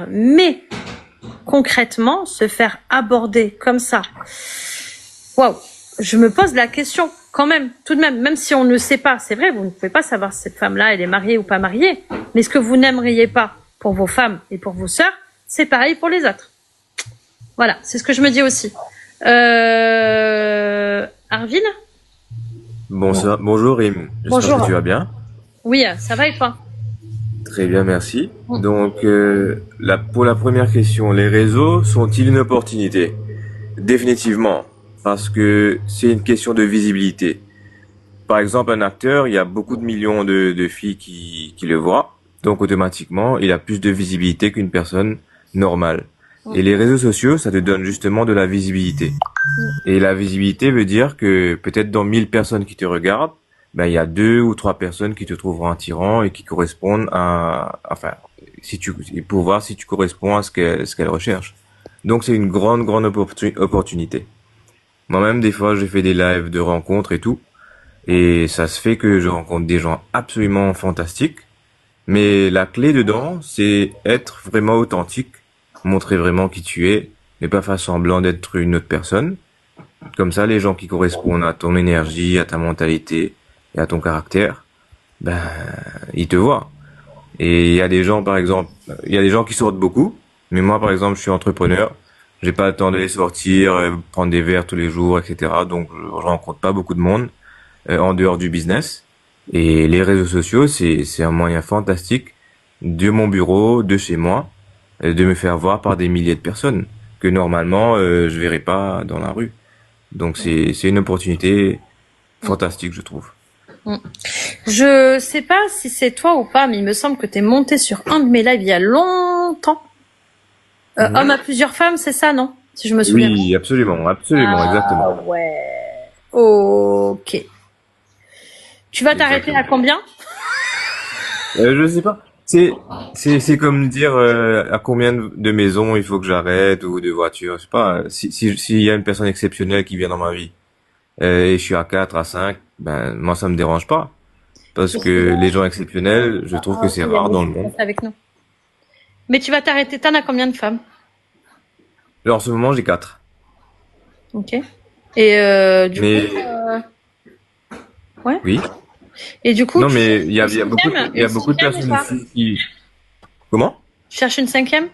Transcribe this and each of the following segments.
Mais concrètement, se faire aborder comme ça, waouh, je me pose la question quand même, tout de même si on ne sait pas, c'est vrai, vous ne pouvez pas savoir si cette femme-là, elle est mariée ou pas mariée, mais ce que vous n'aimeriez pas pour vos femmes et pour vos sœurs, c'est pareil pour les autres. Voilà, c'est ce que je me dis aussi. Arvin? Bonjour Rim, j'espère que tu vas bien. Oui, ça va et toi? Très bien, merci. Donc, pour la première question, les réseaux sont-ils une opportunité? Définitivement, parce que c'est une question de visibilité. Par exemple, un acteur, il y a beaucoup de millions de filles qui le voient, donc automatiquement, il a plus de visibilité qu'une personne normale. Et les réseaux sociaux, ça te donne justement de la visibilité. Et la visibilité veut dire que peut-être dans 1000 personnes qui te regardent, ben, il y a 2 ou 3 personnes qui te trouveront attirant et qui correspondent enfin, pour voir si tu corresponds à ce qu'elles recherchent. Donc c'est une grande opportunité. Moi-même, des fois, je fais des lives de rencontres et tout. Et ça se fait que je rencontre des gens absolument fantastiques. Mais la clé dedans, c'est être vraiment authentique, montrer vraiment qui tu es, ne pas faire semblant d'être une autre personne. Comme ça, les gens qui correspondent à ton énergie, à ta mentalité et à ton caractère, ben, ils te voient. Et il y a des gens, par exemple, il y a des gens qui sortent beaucoup, mais moi, par exemple, je suis entrepreneur. J'ai pas le temps d'aller sortir, prendre des verres tous les jours, etc. Donc, je rencontre pas beaucoup de monde en dehors du business. Et les réseaux sociaux, c'est un moyen fantastique de mon bureau, de chez moi, de me faire voir par des milliers de personnes que normalement je verrais pas dans la rue. Donc c'est une opportunité fantastique, je trouve. Je sais pas si c'est toi ou pas, mais il me semble que tu es monté sur un de mes lives il y a longtemps. Homme à plusieurs femmes, c'est ça, non? Si je me souviens. Oui, absolument, exactement. Ouais. Ok. Tu vas t'arrêter à combien? Je sais pas. C'est comme dire à combien de maisons il faut que j'arrête ou de voitures. Je sais pas. S'il y a une personne exceptionnelle qui vient dans ma vie et je suis à 4 à 5, ben moi ça me dérange pas parce que les gens exceptionnels, je trouve que c'est rare dans le monde. Avec nous. Mais tu vas t'arrêter. T'en as combien de femmes? Là, en ce moment, j'ai 4. Ok. Et du coup, ouais. Oui. Et du coup, non, mais il y a beaucoup de personnes ici qui. Comment? Tu cherches une 5e?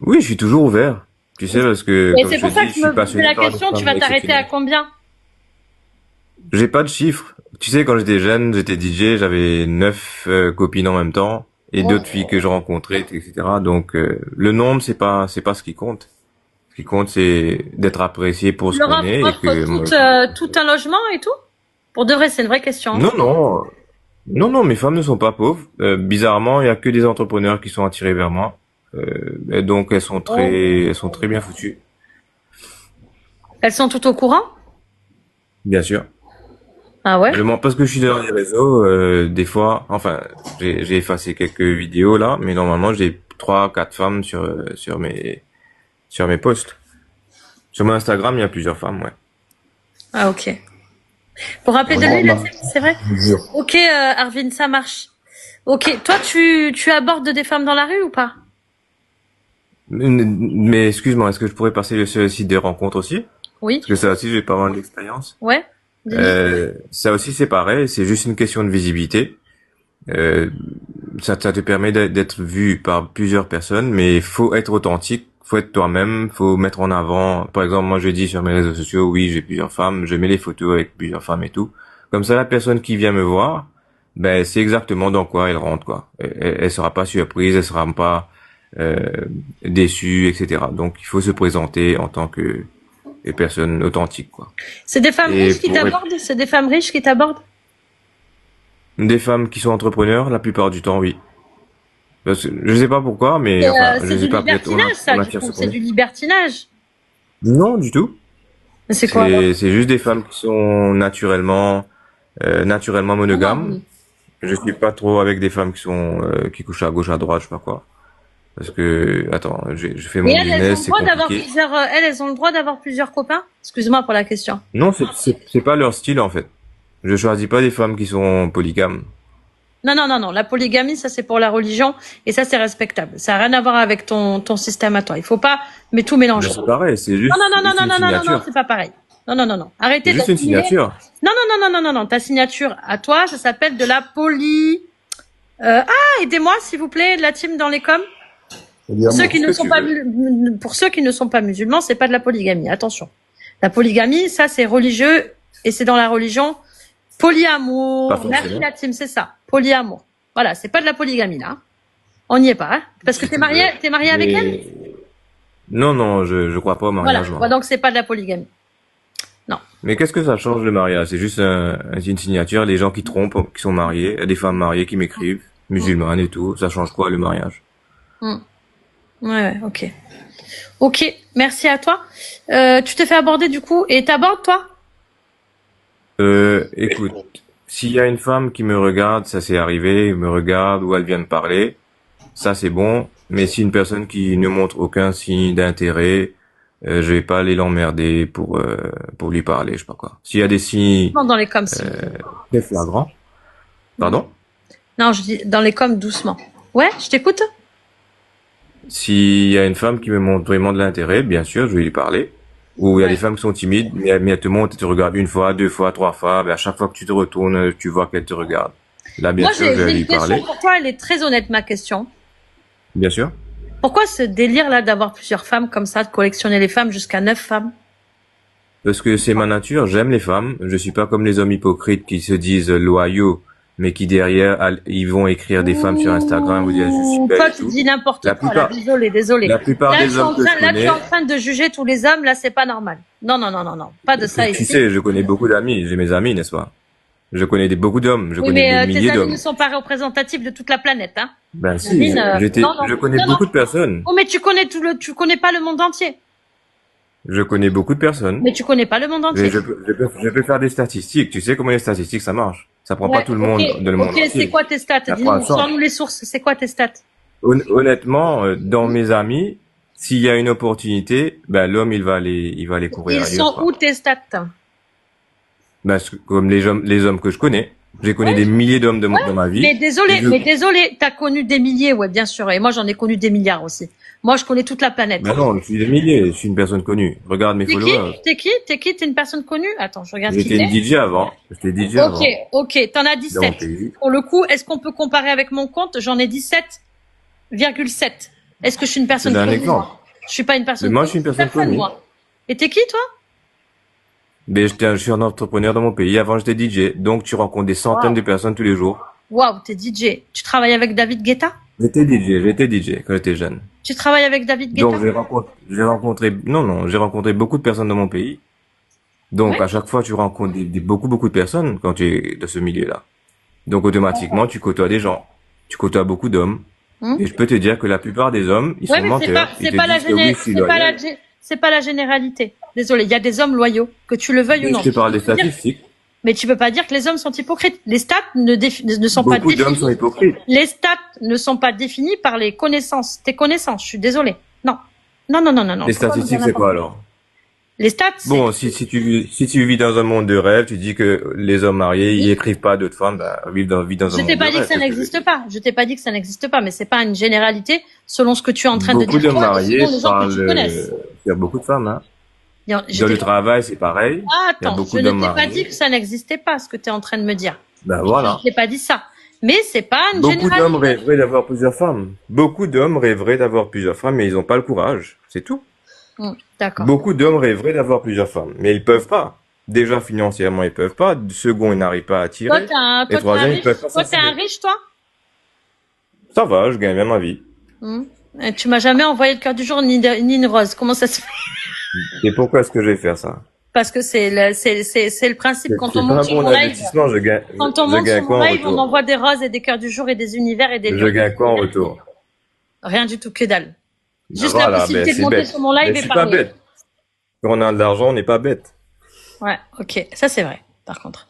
Oui, je suis toujours ouvert. Tu sais, parce que Et comme c'est je pour te ça dis, que je je suis me posais la passionné par les question. Tu femmes vas t'arrêter à exceptionnelles. combien? J'ai pas de chiffres. Tu sais, quand j'étais jeune, j'étais DJ, j'avais 9 copines en même temps et d'autres filles que je rencontrais, etc. Donc le nombre, c'est pas ce qui compte. Ce qui compte, c'est d'être apprécié pour ce qu'on est et que tout un logement et tout? Pour de vrai, c'est une vraie question. Non, mes femmes ne sont pas pauvres. Bizarrement, il y a que des entrepreneurs qui sont attirés vers moi. Et donc elles sont très bien foutues. Elles sont toutes au courant? Bien sûr. Ah ouais? Parce que je suis dans les réseaux, des fois, enfin, j'ai effacé quelques vidéos là, mais normalement j'ai 3, 4 femmes sur mes posts. Sur mon Instagram, il y a plusieurs femmes, ouais. Ah ok. Pour rappeler de lui, c'est vrai? Ok, Arvin, ça marche. Ok, toi, tu abordes des femmes dans la rue ou pas? Mais excuse-moi, est-ce que je pourrais passer sur le site des rencontres aussi? Oui. Parce que ça aussi, j'ai pas mal d'expérience. Ouais. Ça aussi, c'est pareil, c'est juste une question de visibilité. Ça te permet d'être vu par plusieurs personnes, mais il faut être authentique, faut être toi-même, faut mettre en avant. Par exemple, moi je dis sur mes réseaux sociaux, oui, j'ai plusieurs femmes, je mets les photos avec plusieurs femmes et tout. Comme ça, la personne qui vient me voir, ben c'est exactement dans quoi elle rentre, quoi. Elle sera pas surprise, elle sera pas déçue, etc. Donc il faut se présenter en tant que personne authentique, quoi. C'est des femmes riches qui t'abordent? C'est des femmes riches qui t'abordent? Des femmes qui sont entrepreneurs, la plupart du temps, oui. Parce que, je sais pas pourquoi, mais enfin, je sais pas, peut-être c'est du libertinage. Non, du tout. C'est quoi? C'est juste des femmes qui sont naturellement monogames. Je suis pas trop avec des femmes qui couchent à gauche, à droite, je sais pas quoi. Parce que, attends, je fais mon business, c'est compliqué. Elles ont le droit d'avoir plusieurs copains? Excuse-moi pour la question. Non, c'est pas leur style, en fait. Je choisis pas des femmes qui sont polygames. Non, non, non, non. La polygamie, ça c'est pour la religion et ça c'est respectable. Ça n'a rien à voir avec ton système à toi. Il faut pas mais tout mélanger. C'est pareil, c'est juste, Non, non, non, juste non, une non, non, non, non, signature. c'est pas pareil. Non, non, non, non. Arrêtez C'est juste une d'assimiler. signature. Non, non, non, non, non, non, non. Ta signature à toi, ça s'appelle de la aidez-moi s'il vous plaît, de la team dans les coms. Pour ceux qui ne sont pas pour ceux qui ne sont pas musulmans, c'est pas de la polygamie. Attention. La polygamie, ça c'est religieux et c'est dans la religion. Polyamour. Pas forcément. Merci la team, c'est ça. Polyamour. Voilà, c'est pas de la polygamie là. On n'y est pas, hein. Parce que t'es marié avec elle? Non, non, je crois pas au Voilà. mariage. moi. Donc c'est pas de la polygamie. Non. Mais qu'est-ce que ça change le mariage? C'est juste une signature. Les gens qui trompent, qui sont mariés, il y a des femmes mariées qui m'écrivent, musulmanes et tout. Ça change quoi le mariage? Ouais, ouais, ok. Ok, merci à toi. Tu t'es fait aborder du coup et t'abordes toi? Écoute, s'il y a une femme qui me regarde, ça s'est arrivé, me regarde ou elle vient de parler, ça c'est bon. Mais si une personne qui ne montre aucun signe d'intérêt, je vais pas aller l'emmerder pour lui parler, je sais pas quoi. S'il y a des signes Non, dans les coms. très flagrants, pardon? Non, je dis dans les coms doucement. Ouais, je t'écoute. S'il y a une femme qui me montre vraiment de l'intérêt, bien sûr, je vais lui parler. Ou il y a des femmes qui sont timides, mais elles te montrent, elles te regardent une fois, deux fois, trois fois, mais à chaque fois que tu te retournes, tu vois qu'elles te regardent. Là, bien Moi, sûr, je vais j'ai lui une question parler. pour toi. Elle est très honnête ma question. Bien sûr. Pourquoi ce délire là d'avoir plusieurs femmes comme ça, de collectionner les femmes jusqu'à 9 femmes? Parce que c'est ma nature, j'aime les femmes. Je suis pas comme les hommes hypocrites qui se disent loyaux, mais qui derrière, ils vont écrire des femmes sur Instagram ou dire je suis belle Toi, et tu tout. dis n'importe La quoi. Là. plupart, Désolé. la plupart Là, des hommes que je là, tu connais, es en train de juger tous les hommes. Là, c'est pas normal. Non, non, non, non, non. Pas de ça tu ici. sais, je connais beaucoup d'amis, j'ai mes amis, n'est-ce pas? Je connais beaucoup d'hommes, je Oui, connais mais des tes milliers amis d'hommes. ne sont pas représentatifs de toute la planète, hein. Ben si, Amine, non, non, je connais non, non. beaucoup de personnes. Oh, mais tu connais pas le monde entier. Je connais beaucoup de personnes. Mais tu connais pas le monde Mais entier. je peux faire des statistiques. Tu sais comment les statistiques, ça marche. Ça prend Ouais, pas tout le monde ok, dans le monde ok, entier. c'est quoi tes stats? Ça Dis-nous, prend un sens. sors-nous les sources. C'est quoi tes stats? Honnêtement, dans mes amis, s'il y a une opportunité, ben l'homme il va aller courir Ils ailleurs, sont quoi. où tes stats? Ben, comme les hommes que je connais. J'ai connu des milliers d'hommes dans ma vie. Mais désolé, Je- t'as connu des milliers, ouais, bien sûr. Et moi, j'en ai connu des milliards aussi. Moi, je connais toute la planète. Ben non, je suis des milliers. Je suis une personne connue. Regarde mes T'es qui? followers. T'es une personne connue? Attends, je regarde qui J'étais une t'es. DJ avant. J'étais DJ avant. Ok, ok, t'en as Dans mon 17. pays. Pour le coup, est-ce qu'on peut comparer avec mon compte? J'en ai 17,7. Est-ce que je suis une personne C'est un connue? exemple. Je suis pas une personne Mais moi, connue. je suis une personne connue. moi. Et t'es qui, toi? Mais je suis un entrepreneur dans mon pays. Avant, j'étais DJ. Donc, tu rencontres des centaines de personnes tous les jours. Waouh, t'es DJ. Tu travailles avec David Guetta? J'étais DJ quand j'étais jeune. Tu travailles avec David Guetta? Donc, j'ai rencontré beaucoup de personnes dans mon pays. Donc, Ouais. à chaque fois, tu rencontres beaucoup de personnes quand tu es dans ce milieu-là. Donc, automatiquement, tu côtoies des gens. Tu côtoies beaucoup d'hommes. Hum. Et je peux te dire que la plupart des hommes, ils Ouais, sont mais menteurs. Ils c'est te pas la disent que oui, je suis loyal. c'est pas la généralité. Désolé, il y a des hommes loyaux, que tu le veuilles ou Mais non. je te parle des Tu peux dire- statistiques. Mais tu peux pas dire que les hommes sont hypocrites. Les stats ne sont pas Beaucoup d'hommes sont définies. hypocrites. Les stats ne sont pas définies par les connaissances. Tes connaissances, je suis désolée. Non. Non, non, non, non, non. Les Faut pas me statistiques, dire c'est quoi n'importe alors? Les stats, c'est... Bon, si tu vis dans un monde de rêve, tu dis que les hommes mariés, ils écrivent pas d'autres femmes, bah, vivent dans un Je monde t'ai de pas dit que rêve. ça c'est ce que je n'existe dis. pas. Je t'ai pas dit que ça n'existe pas, mais c'est pas une généralité selon ce que tu es en train de Beaucoup dire d'hommes toi, et mariés selon les gens que parlent, tu connaisses. il y a beaucoup de femmes, hein. Je Dans t'ai le pas- travail, c'est pareil. Ah, Il y a attends, beaucoup je d'hommes ne t'ai pas mariés. dit que ça n'existait pas, ce que tu es en train de me dire. Ben voilà. Je t'ai pas dit ça. Mais c'est pas une Beaucoup d'hommes généralité. rêveraient d'avoir plusieurs femmes. Beaucoup d'hommes rêveraient d'avoir plusieurs femmes, mais ils n'ont pas le courage. C'est tout. D'accord. Beaucoup d'hommes rêveraient d'avoir plusieurs femmes, mais ils peuvent pas. Déjà, financièrement, ils peuvent pas. Second, ils n'arrivent pas à Toi, attirer. t'es Et un troisième, ils riche, peuvent pas toi, t'es un s'assumer. riche, toi? Ça va, je gagne bien ma vie. Et tu m'as jamais envoyé le cœur du jour ni une rose. Comment ça se fait? Et pourquoi est-ce que je vais faire ça? Parce que c'est le principe quand C'est on pas monte un sur bon mon live. investissement, Quand on je monte gagne sur quoi mon en live, on retour? envoie des roses et des cœurs du jour et des univers et des Je lions. gagne quoi en retour? Rien du tout, que dalle. Ben Juste la voilà, possibilité ben de c'est monter bête. sur mon Mais live je et suis pas parler. bête. Quand on a de l'argent, on n'est pas bête. Ouais, ok. Ça, c'est vrai, par contre.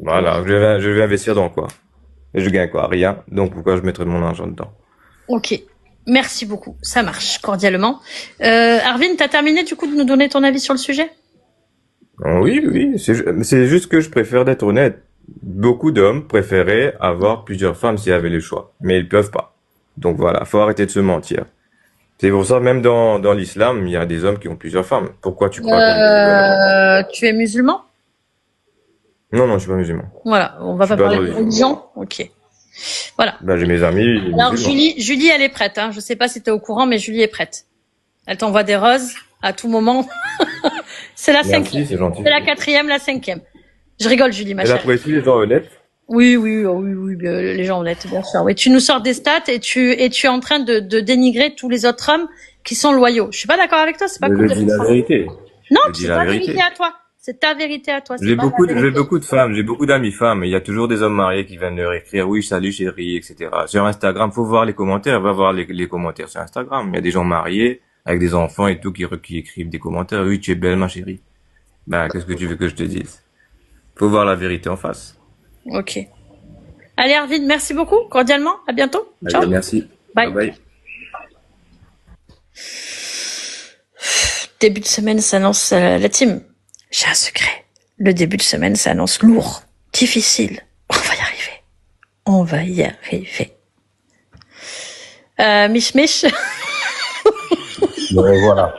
Voilà, je vais investir dans quoi? Et je gagne quoi? Rien. Donc pourquoi je mettrais mon argent dedans? Ok. Merci beaucoup. Ça marche, cordialement. Arvin, t'as terminé, du coup, de nous donner ton avis sur le sujet? Oui, c'est juste que je préfère d'être honnête. Beaucoup d'hommes préféraient avoir plusieurs femmes s'ils avaient le choix, mais ils peuvent pas. Donc voilà, faut arrêter de se mentir. C'est pour ça, même dans l'islam, il y a des hommes qui ont plusieurs femmes. Pourquoi tu crois qu'on est alors? Tu es musulman? Non, non, je suis pas musulman. Voilà, on Je va suis pas pas de parler de religion. religion. Ok. Voilà. Ben, j'ai mes amis Alors musulmans. Julie, elle est prête. Hein. Je sais pas si tu es au courant, mais Julie est prête. Elle t'envoie des roses à tout moment. C'est la cinquième. Merci, c'est gentil. C'est la quatrième, la cinquième. Je rigole, Julie, ma Elle chère. apprécie les gens honnêtes. Oui, les gens honnêtes, bien sûr. Oui, tu nous sors des stats et tu es en train de dénigrer tous les autres hommes qui sont loyaux. Je suis pas d'accord avec toi, c'est pas Mais cool je de dis faire la ça. vérité. Non, Je dis c'est la ta vérité. vérité à toi. C'est ta vérité à toi, c'est J'ai pas la beaucoup vérité. de femmes, j'ai beaucoup d'amis femmes, et il y a toujours des hommes mariés qui viennent leur écrire, oui, salut chérie, etc. Sur Instagram, faut voir les commentaires, va voir les commentaires sur Instagram. Il y a des gens mariés, avec des enfants et tout, qui écrivent des commentaires, oui, tu es belle, ma chérie. Ben, qu'est-ce que tu veux que je te dise? Faut voir la vérité en face. Ok. Allez, Arvid, merci beaucoup, cordialement. À bientôt. Ciao. Allez, merci. Bye. Bye bye. Début de semaine s'annonce la team. J'ai un secret. Le début de semaine s'annonce lourd, difficile. On va y arriver. On va y arriver. Mich Mich. Bon, voilà.